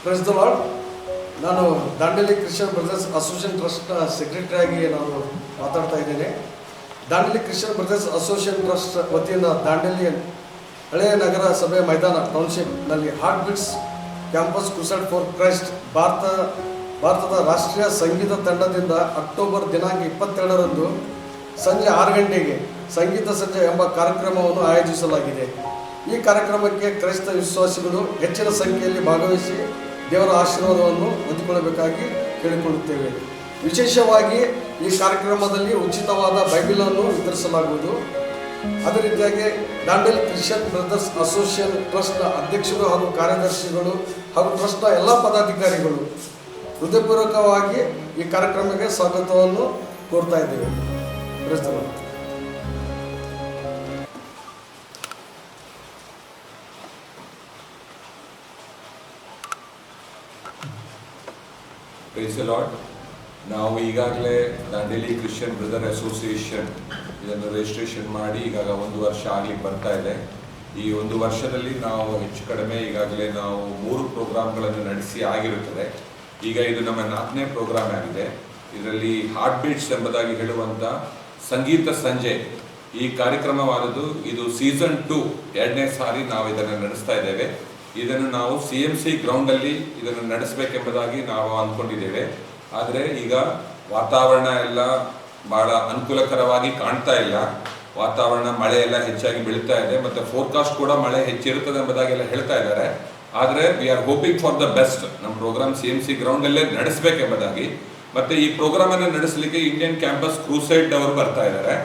Press the lord. ನಾನು Dandeli Christian Brothers association ಟ್ರಸ್ಟ್ನ ಸೆಕ್ರೆಟರಿಯಾಗಿ ನಾನು ಮಾತಾಡ್ತಾ ಇದ್ದೇನೆ. Dandeli Christian Brothers Association Trust ವತಿಯಿಂದ ದಾಂಡೇಲಿ ಹಳೆಯ ನಗರ ಸಭೆ ಮೈದಾನ ಟೌನ್ಶಿಪ್ನಲ್ಲಿ Heart Beats Campus Crusade for Christ ಭಾರತದ ರಾಷ್ಟ್ರೀಯ ಸಂಗೀತ ತಂಡದಿಂದ ಅಕ್ಟೋಬರ್ ದಿನಾಂಕ 22ರಂದು ಸಂಜೆ 6 ಗಂಟೆಗೆ ಸಂಗೀತ ಸಂಜೆ ಎಂಬ ಕಾರ್ಯಕ್ರಮವನ್ನು ಆಯೋಜಿಸಲಾಗಿದೆ. ಈ ಕಾರ್ಯಕ್ರಮಕ್ಕೆ ಕ್ರೈಸ್ತ ವಿಶ್ವಾಸಿಗಳು ಹೆಚ್ಚಿನ ಸಂಖ್ಯೆಯಲ್ಲಿ ಭಾಗವಹಿಸಿ ದೇವರ ಆಶೀರ್ವಾದವನ್ನು ಹೊಂದಿಕೊಳ್ಳಬೇಕಾಗಿ ಕೇಳಿಕೊಳ್ಳುತ್ತೇವೆ. ವಿಶೇಷವಾಗಿ ಈ ಕಾರ್ಯಕ್ರಮದಲ್ಲಿ ಉಚಿತವಾದ ಬೈಬಲನ್ನು ವಿತರಿಸಲಾಗುವುದು. ಅದೇ ರೀತಿಯಾಗಿ ದಾಂಡೇಲಿ ಕ್ರಿಶ್ಚಿಯನ್ ಬ್ರದರ್ಸ್ ಅಸೋಸಿಯೇಷನ್ ಟ್ರಸ್ಟ್ನ ಅಧ್ಯಕ್ಷರು ಹಾಗೂ ಕಾರ್ಯದರ್ಶಿಗಳು ಹಾಗೂ ಟ್ರಸ್ಟ್ನ ಎಲ್ಲ ಪದಾಧಿಕಾರಿಗಳು ಹೃದಯಪೂರ್ವಕವಾಗಿ ಈ ಕಾರ್ಯಕ್ರಮಕ್ಕೆ ಸ್ವಾಗತವನ್ನು ಕೋರ್ತಾ ಇದ್ದೇವೆ. Praise the lord. ನಾವು ಈಗಾಗಲೇ ದಾಂಡೇಲಿ ಕ್ರಿಶ್ಚಿಯನ್ ಬ್ರದರ್ ಅಸೋಸಿಯೇಷನ್ ಇದನ್ನು ರಿಜಿಸ್ಟ್ರೇಷನ್ ಮಾಡಿ ಈಗಾಗ 1 ವರ್ಷ ಆಗ್ಲಿಕ್ಕೆ ಬರ್ತಾ ಇದೆ. ಈ 1 ವರ್ಷದಲ್ಲಿ ನಾವು ಹೆಚ್ಚು ಕಡಿಮೆ ಈಗಾಗಲೇ ನಾವು 3 ಪ್ರೋಗ್ರಾಮ್ಗಳನ್ನು ನಡೆಸಿ ಆಗಿರುತ್ತದೆ. ಈಗ ಇದು ನಮ್ಮ 4ನೇ ಪ್ರೋಗ್ರಾಮ್ ಆಗಿದೆ. ಇದರಲ್ಲಿ ಹಾರ್ಟ್ ಬೀಟ್ಸ್ ಎಂಬುದಾಗಿ ಹೇಳುವಂಥ ಸಂಗೀತ ಸಂಜೆ ಈ ಕಾರ್ಯಕ್ರಮವಾದದ್ದು. ಇದು ಸೀಸನ್ 2 2ನೇ ಸಾರಿ ನಾವು ಇದನ್ನು ನಡೆಸ್ತಾ ಇದ್ದೇವೆ. ಇದನ್ನು ನಾವು CMC ಗ್ರೌಂಡಲ್ಲಿ ಇದನ್ನು ನಡೆಸಬೇಕೆಂಬುದಾಗಿ ನಾವು ಅಂದ್ಕೊಂಡಿದ್ದೇವೆ. ಆದರೆ ಈಗ ವಾತಾವರಣ ಎಲ್ಲ ಭಾಳ ಅನುಕೂಲಕರವಾಗಿ ಕಾಣ್ತಾ ಇಲ್ಲ. ವಾತಾವರಣ ಮಳೆ ಎಲ್ಲ ಹೆಚ್ಚಾಗಿ ಬೀಳ್ತಾ ಇದೆ ಮತ್ತು ಫೋರ್ಕಾಸ್ಟ್ ಕೂಡ ಮಳೆ ಹೆಚ್ಚಿರುತ್ತದೆ ಎಂಬುದಾಗೆಲ್ಲ ಹೇಳ್ತಾ ಇದ್ದಾರೆ. ಆದರೆ we are hoping for the best. ನಮ್ಮ ಪ್ರೋಗ್ರಾಮ್ CMC ಗ್ರೌಂಡಲ್ಲೇ ನಡೆಸಬೇಕೆಂಬುದಾಗಿ. ಮತ್ತು ಈ ಪ್ರೋಗ್ರಾಮನ್ನು ನಡೆಸಲಿಕ್ಕೆ ಇಂಡಿಯನ್ ಕ್ಯಾಂಪಸ್ ಕ್ರೂಸೈಡ್ ಅವರು ಬರ್ತಾ ಇದ್ದಾರೆ.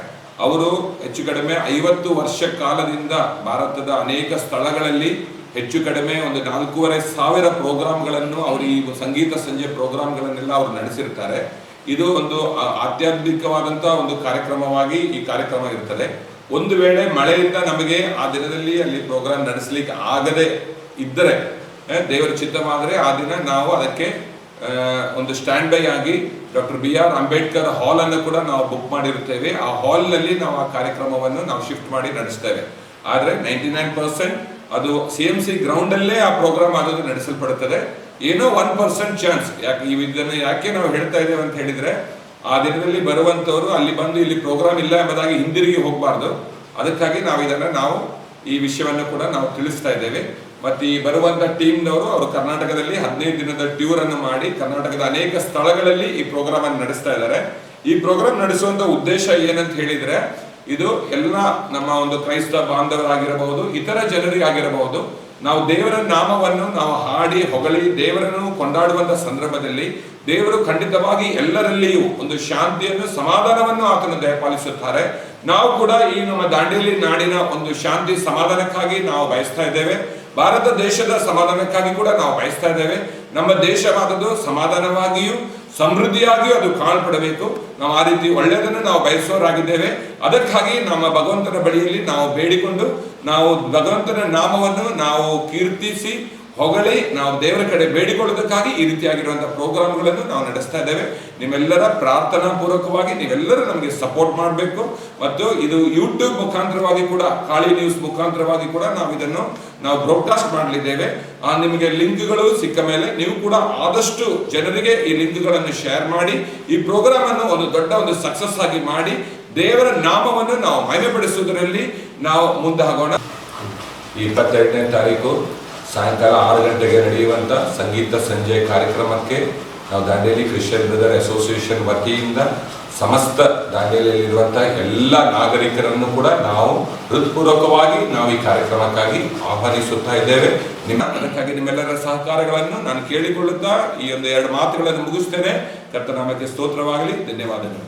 ಅವರು ಹೆಚ್ಚು ಕಡಿಮೆ 50 ವರ್ಷ ಕಾಲದಿಂದ ಭಾರತದ ಅನೇಕ ಸ್ಥಳಗಳಲ್ಲಿ ಹೆಚ್ಚು ಕಡಿಮೆ ಒಂದು 4,500 ಪ್ರೋಗ್ರಾಮ್ಗಳನ್ನು ಅವರು ಈ ಸಂಗೀತ ಸಂಜೆ ಪ್ರೋಗ್ರಾಮ್ಗಳನ್ನೆಲ್ಲ ಅವರು ನಡೆಸಿರ್ತಾರೆ. ಇದು ಒಂದು ಆಧ್ಯಾತ್ಮಿಕವಾದಂಥ ಒಂದು ಕಾರ್ಯಕ್ರಮವಾಗಿ ಈ ಕಾರ್ಯಕ್ರಮ ಇರ್ತದೆ. ಒಂದು ವೇಳೆ ಮಳೆಯಿಂದ ನಮಗೆ ಆ ದಿನದಲ್ಲಿ ಅಲ್ಲಿ ಪ್ರೋಗ್ರಾಮ್ ನಡೆಸಲಿಕ್ಕೆ ಆಗದೆ ಇದ್ದರೆ, ದೇವರ ಚಿತ್ತವಾದರೆ ಆ ದಿನ ನಾವು ಅದಕ್ಕೆ ಒಂದು ಸ್ಟ್ಯಾಂಡ್ ಬೈ ಆಗಿ ಡಾಕ್ಟರ್ BR ಅಂಬೇಡ್ಕರ್ ಹಾಲ್ ಅನ್ನು ಕೂಡ ನಾವು ಬುಕ್ ಮಾಡಿರುತ್ತೇವೆ. ಆ ಹಾಲ್ನಲ್ಲಿ ನಾವು ಆ ಕಾರ್ಯಕ್ರಮವನ್ನು ನಾವು ಶಿಫ್ಟ್ ಮಾಡಿ ನಡೆಸ್ತೇವೆ. ಆದರೆ 99% ಅದು CMC ಗ್ರೌಂಡಲ್ಲೇ ಆ ಪ್ರೋಗ್ರಾಮ್ ಆಗೋದು ನಡೆಸಲ್ಪಡುತ್ತದೆ. ಏನೋ 1% ಚಾನ್ಸ್. ಇದನ್ನು ಯಾಕೆ ನಾವು ಹೇಳ್ತಾ ಇದ್ದೇವೆ ಅಂತ ಹೇಳಿದ್ರೆ, ಆ ದಿನದಲ್ಲಿ ಬರುವಂಥವರು ಅಲ್ಲಿ ಬಂದು ಇಲ್ಲಿ ಪ್ರೋಗ್ರಾಮ್ ಇಲ್ಲ ಎಂಬುದಾಗಿ ಹಿಂದಿರುಗಿ ಹೋಗಬಾರ್ದು. ಅದಕ್ಕಾಗಿ ನಾವು ಈ ವಿಷಯವನ್ನು ಕೂಡ ನಾವು ತಿಳಿಸ್ತಾ ಇದ್ದೇವೆ. ಮತ್ತು ಈ ಬರುವಂಥ ಟೀಮ್ನವರು ಅವರು ಕರ್ನಾಟಕದಲ್ಲಿ 15 ದಿನದ ಟ್ಯೂರ್ ಅನ್ನು ಮಾಡಿ ಕರ್ನಾಟಕದ ಅನೇಕ ಸ್ಥಳಗಳಲ್ಲಿ ಈ ಪ್ರೋಗ್ರಾಮ್ ಅನ್ನು ನಡೆಸ್ತಾ ಇದ್ದಾರೆ. ಈ ಪ್ರೋಗ್ರಾಮ್ ನಡೆಸುವಂಥ ಉದ್ದೇಶ ಏನಂತ ಹೇಳಿದ್ರೆ, ಇದು ಎಲ್ಲ ನಮ್ಮ ಒಂದು ಕ್ರೈಸ್ತ ಬಾಂಧವರಾಗಿರಬಹುದು, ಇತರ ಜನರಿಗಾಗಿರಬಹುದು, ನಾವು ದೇವರ ನಾಮವನ್ನು ನಾವು ಹಾಡಿ ಹೊಗಳಿ ದೇವರನ್ನು ಕೊಂಡಾಡುವಂಥ ಸಂದರ್ಭದಲ್ಲಿ ದೇವರು ಖಂಡಿತವಾಗಿ ಎಲ್ಲರಲ್ಲಿಯೂ ಒಂದು ಶಾಂತಿಯನ್ನು ಸಮಾಧಾನವನ್ನು ಆತನು ದಯಪಾಲಿಸುತ್ತಾರೆ. ನಾವು ಕೂಡ ಈ ನಮ್ಮ ದಾಂಡೇಲಿ ನಾಡಿನ ಒಂದು ಶಾಂತಿ ಸಮಾಧಾನಕ್ಕಾಗಿ ನಾವು ಬಯಸ್ತಾ ಇದ್ದೇವೆ. ಭಾರತ ದೇಶದ ಸಮಾಧಾನಕ್ಕಾಗಿ ಕೂಡ ನಾವು ಬಯಸ್ತಾ ಇದ್ದೇವೆ. ನಮ್ಮ ದೇಶವಾದದ್ದು ಸಮಾಧಾನವಾಗಿಯೂ ಸಮೃದ್ಧಿಯಾಗಿಯೂ ಅದು ಕಾಣಪಡಬೇಕು. ನಾವು ಆ ರೀತಿ ಒಳ್ಳೆಯದನ್ನು ನಾವು ಬಯಸೋರಾಗಿದ್ದೇವೆ. ಅದಕ್ಕಾಗಿ ನಮ್ಮ ಭಗವಂತನ ಬಳಿಯಲ್ಲಿ ನಾವು ಬೇಡಿಕೊಂಡು ನಾವು ಭಗವಂತನ ನಾಮವನ್ನು ನಾವು ಕೀರ್ತಿಸಿ ಹೊಗಳಿ ನಾವು ದೇವರ ಕಡೆ ಬೇಡಿಕೊಳ್ಳೋದಕ್ಕಾಗಿ ಈ ರೀತಿಯಾಗಿರುವಂತಹ ಪ್ರೋಗ್ರಾಮ್ಗಳನ್ನು ನಾವು ನಡೆಸ್ತಾ ಇದ್ದೇವೆ. ನಿಮ್ಮೆಲ್ಲರ ಪ್ರಾರ್ಥನಾ ಪೂರ್ವಕವಾಗಿ ನೀವೆಲ್ಲರೂ ನಮಗೆ ಸಪೋರ್ಟ್ ಮಾಡಬೇಕು. ಮತ್ತು ಇದು ಯೂಟ್ಯೂಬ್ ಮುಖಾಂತರವಾಗಿ ಕೂಡ, ಕಾಳಿ ನ್ಯೂಸ್ ಮುಖಾಂತರವಾಗಿ ಕೂಡ ನಾವು ಇದನ್ನು ಬ್ರಾಡ್ಕಾಸ್ಟ್ ಮಾಡಲಿದ್ದೇವೆ. ನಿಮಗೆ ಲಿಂಕ್ಗಳು ಸಿಕ್ಕ ಮೇಲೆ ನೀವು ಕೂಡ ಆದಷ್ಟು ಜನರಿಗೆ ಈ ಲಿಂಕ್ಗಳನ್ನು ಶೇರ್ ಮಾಡಿ ಈ ಪ್ರೋಗ್ರಾಮ್ ಅನ್ನು ಒಂದು ದೊಡ್ಡ ಒಂದು ಸಕ್ಸಸ್ ಆಗಿ ಮಾಡಿ ದೇವರ ನಾಮವನ್ನು ನಾವು ಮಹಿಮೆಪಡಿಸುವುದರಲ್ಲಿ ನಾವು ಮುಂದೆ ಹೋಗೋಣ. 22ನೇ ತಾರೀಕು ಸಾಯಂಕಾಲ 6 ಗಂಟೆಗೆ ನಡೆಯುವಂಥ ಸಂಗೀತ ಸಂಜೆ ಕಾರ್ಯಕ್ರಮಕ್ಕೆ ನಾವು ದಾಂಡೇಲಿ ಕ್ರಿಶ್ಚಿಯನ್ ಬ್ರದರ್ ಅಸೋಸಿಯೇಷನ್ ವತಿಯಿಂದ ಸಮಸ್ತ ದಾಂಡೇಲಿಯಲ್ಲಿರುವಂಥ ಎಲ್ಲ ನಾಗರಿಕರನ್ನು ಕೂಡ ನಾವು ಹೃತ್ಪೂರ್ವಕವಾಗಿ ನಾವು ಈ ಕಾರ್ಯಕ್ರಮಕ್ಕಾಗಿ ಆಹ್ವಾನಿಸುತ್ತಾ ಇದ್ದೇವೆ. ಅದಕ್ಕಾಗಿ ನಿಮ್ಮೆಲ್ಲರ ಸಹಕಾರಗಳನ್ನು ನಾನು ಕೇಳಿಕೊಳ್ಳುತ್ತಾ ಈ 2 ಮಾತುಗಳನ್ನು ಮುಗಿಸ್ತೇನೆ. ಕರ್ತನಾಮಕ್ಕೆ ಸ್ತೋತ್ರವಾಗಲಿ. ಧನ್ಯವಾದಗಳು.